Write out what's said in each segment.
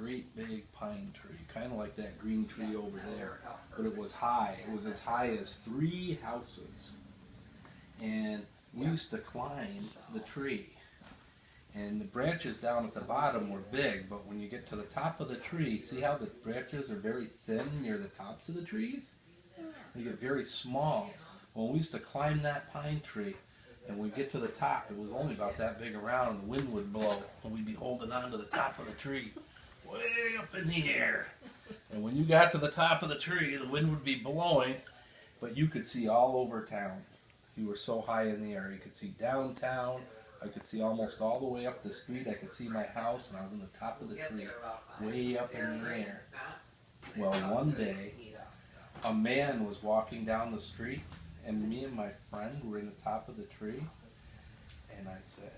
great big pine tree, kind of like that green tree over there, but it was high. It was as high as 3 houses. And we used to climb the tree. And the branches down at the bottom were big, but when you get to the top of the tree, see how the branches are very thin near the tops of the trees? They get very small. Well, we used to climb that pine tree, and when we get to the top, it was only about that big around, and the wind would blow, and we'd be holding on to the top of the tree, way up in the air. And when you got to the top of the tree, the wind would be blowing, but you could see all over town. You were so high in the air. You could see downtown. I could see almost all the way up the street. I could see my house, and I was on the top of the tree, way up in the air. Well, one day, a man was walking down the street, and me and my friend were in the top of the tree, and I said,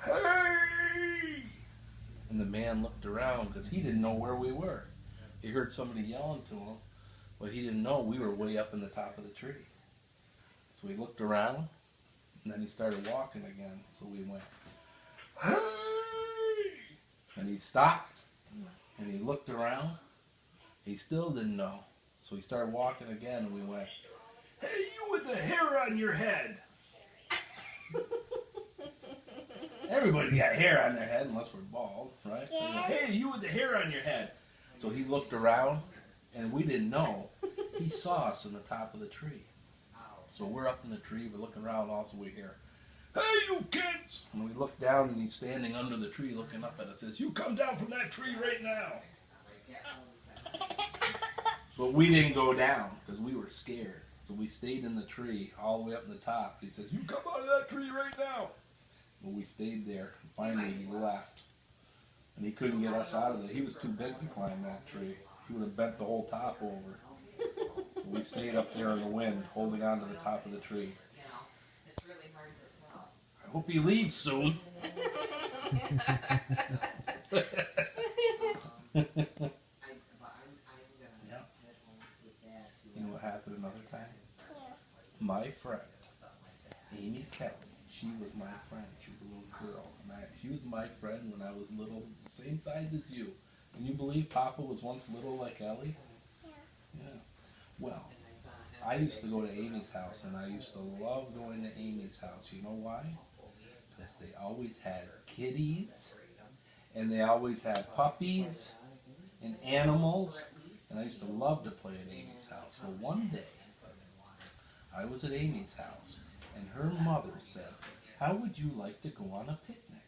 "Hey!" And the man looked around, because he didn't know where we were. He heard somebody yelling to him, but he didn't know we were way up in the top of the tree. So he looked around, and then he started walking again, so we went, "Hey!" And he stopped, and he looked around. He still didn't know, so he started walking again, and we went, "Hey, you with the hair on your head!" Everybody got hair on their head, unless we're bald, right? Yeah. "Hey, you with the hair on your head!" So he looked around, and we didn't know. He saw us in the top of the tree. So we're up in the tree, we're looking around, also we hear, "Hey, you kids!" And we look down, and he's standing under the tree looking up at us, says, "You come down from that tree right now." But we didn't go down, because we were scared. So we stayed in the tree, all the way up in the top. He says, "You come out of that tree right now." Well, we stayed there, and finally he left. And he couldn't get us out of there. He was too big to climb that tree. He would have bent the whole top over. So we stayed up there in the wind, holding on to the top of the tree. I hope he leaves soon. Yeah. You know what happened another time? My friend, Amy Kelly, she was my friend. She was a little girl. And she was my friend when I was little, the same size as you. Can you believe Papa was once little like Ellie? Yeah. Well, I used to go to Amy's house, and I used to love going to Amy's house. You know why? Because they always had kitties, and they always had puppies and animals, and I used to love to play at Amy's house. Well, one day, I was at Amy's house, and her mother said, "How would you like to go on a picnic?"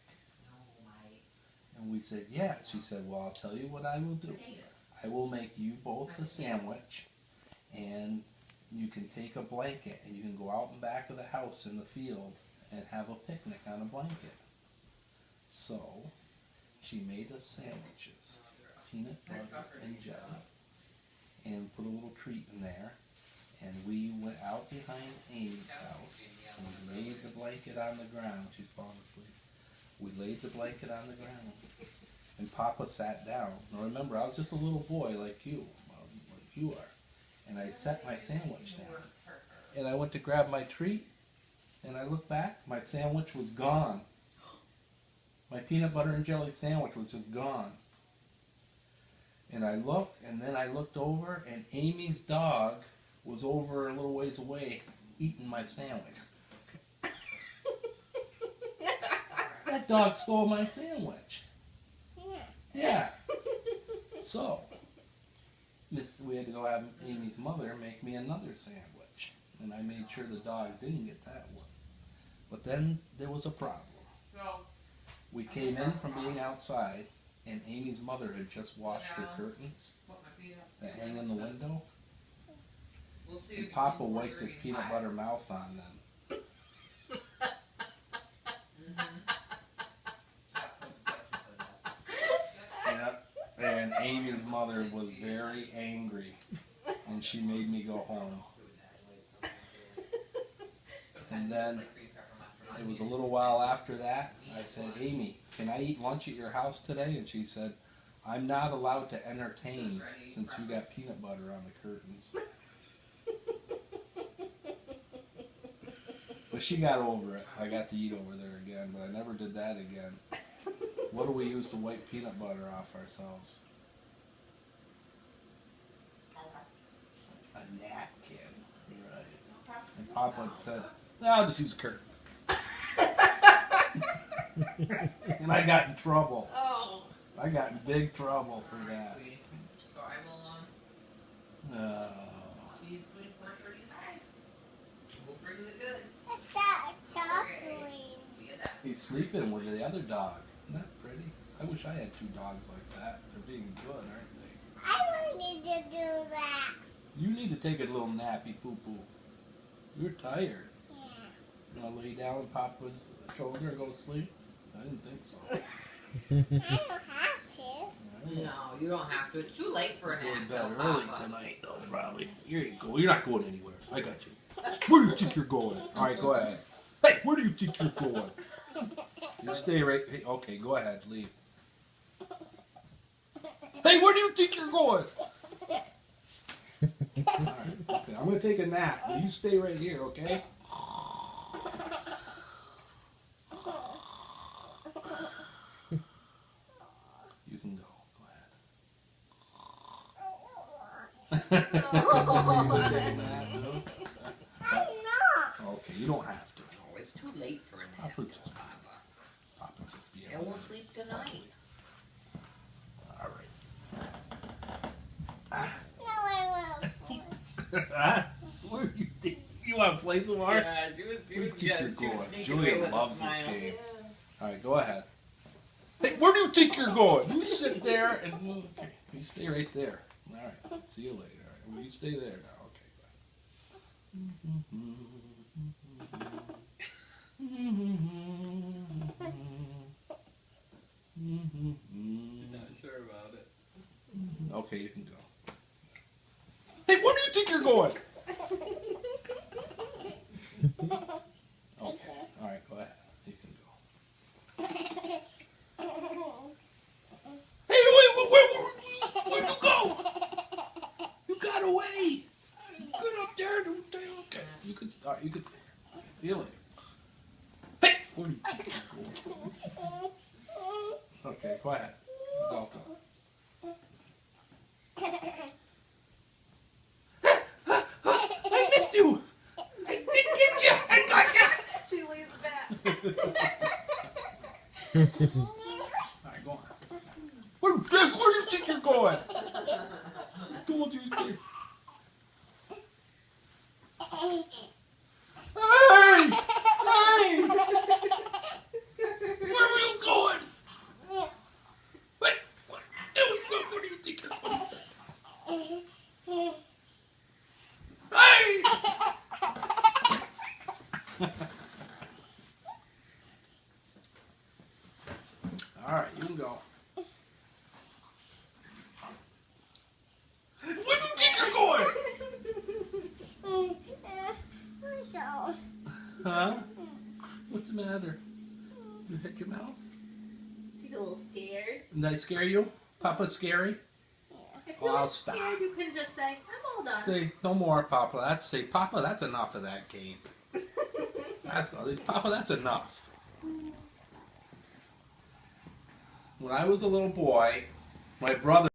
And we said, "Yes." She said, "Well, I'll tell you what I will do. I will make you both a sandwich, and you can take a blanket, and you can go out in back of the house in the field and have a picnic on a blanket." So she made us sandwiches, peanut butter and jelly, and put a little treat in there. And we went out behind Amy's house, and we laid the blanket on the ground. She's falling asleep. We laid the blanket on the ground, and Papa sat down. Now remember, I was just a little boy like you are. And I set my sandwich down. And I went to grab my treat, and I looked back, my sandwich was gone. My peanut butter and jelly sandwich was just gone. And I looked, and then I looked over, and Amy's dog was over a little ways away eating my sandwich. That dog stole my sandwich. Yeah. So, we had to go have Amy's mother make me another sandwich. And I made sure the dog didn't get that one. But then there was a problem. We came in from being outside, and Amy's mother had just washed her curtains that hang in the window. And Papa wiped his peanut butter mouth on them. And Amy's mother was very angry, and she made me go home. And then it was a little while after that, I said, "Amy, can I eat lunch at your house today?" And she said, "I'm not allowed to entertain since you got peanut butter on the curtains." But she got over it. I got to eat over there again, but I never did that again. What do we use to wipe peanut butter off ourselves? A napkin. Right. And Papa said, no, I'll just use a curtain. And I got in trouble. Oh. I got in big trouble for that. So I will see you between 4:35. We'll bring the good. What's that dog doing? See you then. He's sleeping with the other dog. Isn't that pretty? I wish I had 2 dogs like that. They're being good, aren't they? I wanted to do that. You need to take a little nappy poo-poo. You're tired. Yeah. You want to lay down on Papa's shoulder and go to sleep? I didn't think so. I don't have to. No, you don't have to. It's too late for a Go to nap. bed though, early Papa. tonight, though, probably. Here you go. You're not going anywhere. I got you. Where do you think you're going? All right, go ahead. Hey, where do you think you're going? You stay right. Hey, okay, go ahead. Leave. Hey, where do you think you're going? All right, listen, I'm going to take a nap. But you stay right here, okay? You can go. Go ahead. You gonna take a nap, too? I'm not. Okay, you don't have to. No, it's too late for a nap. Papa just, Papa. Papa just be I won't sleep tonight. All right. No, I won't. Where do you think you want to play some more? Yeah, she was Where do you think you're going? sneaking away Julian with a loves this smile. game. All right, go ahead. Hey, where do you think you're going? You sit there and okay, you stay right there. All right, see you later. All right, well, you stay there now. Not sure about it. Okay, you can go. Hey, where do you think you're going? Okay, all right, go ahead. You can go. Hey, where'd you go? You got away. Get up there. Okay, you can start. You can see you later. Hey, where do you think you're going? Okay, go ahead. Go. I missed you. I didn't get you. I got you. She leans back. All right, go on. Where do you think you're going? Told you to. Hey! Hey! Where were you going? What? Where do you think you're going? Hey! All right, you can go. Where do you think you're going? Huh? What's the matter? You hit your mouth? She's a little scared. Did I scare you? Papa's scary? If Oh, you're I'll stop. scared, you can just say, I'm all done. Say, no more, Papa. Papa, that's enough of that game. Papa, that's enough. When I was a little boy, my brother